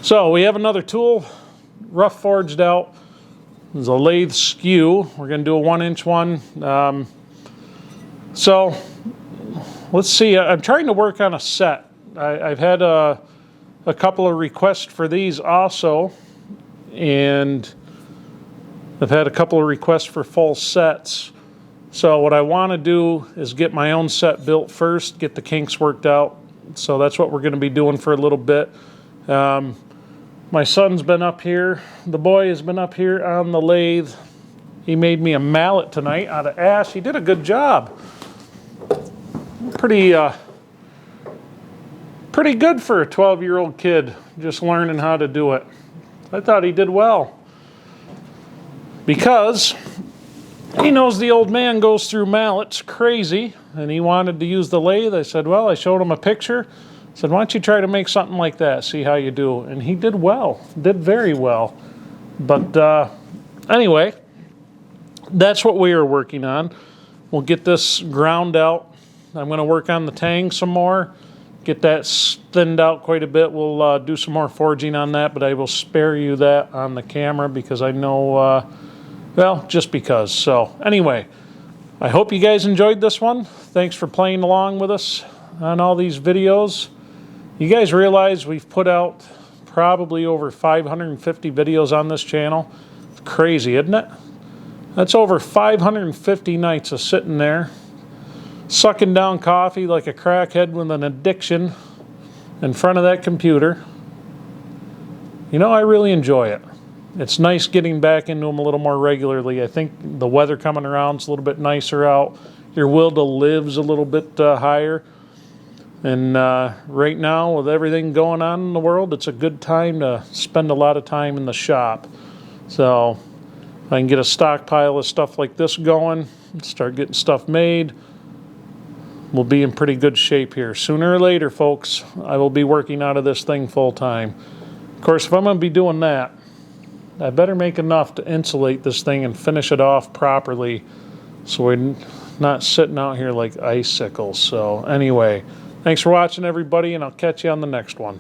So we have another tool, rough forged out. This is a Lathe Skew. We're going to do a 1-inch one. So let's see. I'm trying to work on a set. I've had a couple of requests for these also, and I've had a couple of requests for full sets. So what I want to do is get my own set built first, get the kinks worked out. So that's what we're going to be doing for a little bit. My son's been up here. The boy has been up here on the lathe. He made me a mallet tonight out of ash. He did a good job. Pretty good for a 12-year-old kid just learning how to do it. I thought he did well, because he knows the old man goes through mallets crazy, and he wanted to use the lathe. I said, well, I showed him a picture. I said, why don't you try to make something like that, see how you do. And he did well, did very well. But anyway, that's what we are working on. We'll get this ground out. I'm going to work on the tang some more, get that thinned out quite a bit. We'll do some more forging on that, but I will spare you that on the camera because I know, well, just because. So anyway, I hope you guys enjoyed this one. Thanks for playing along with us on all these videos. You guys realize we've put out probably over 550 videos on this channel. It's crazy, isn't it? That's over 550 nights of sitting there, sucking down coffee like a crackhead with an addiction in front of that computer. You know, I really enjoy it. It's nice getting back into them a little more regularly. I think the weather coming around is a little bit nicer out. Your will to live's a little bit higher. And right now, with everything going on in the world, it's a good time to spend a lot of time in the shop. So if I can get a stockpile of stuff like this going, start getting stuff made, we'll be in pretty good shape here. Sooner or later, folks, I will be working out of this thing full time. Of course, if I'm going to be doing that, I better make enough to insulate this thing and finish it off properly so we're not sitting out here like icicles. So anyway, thanks for watching, everybody, and I'll catch you on the next one.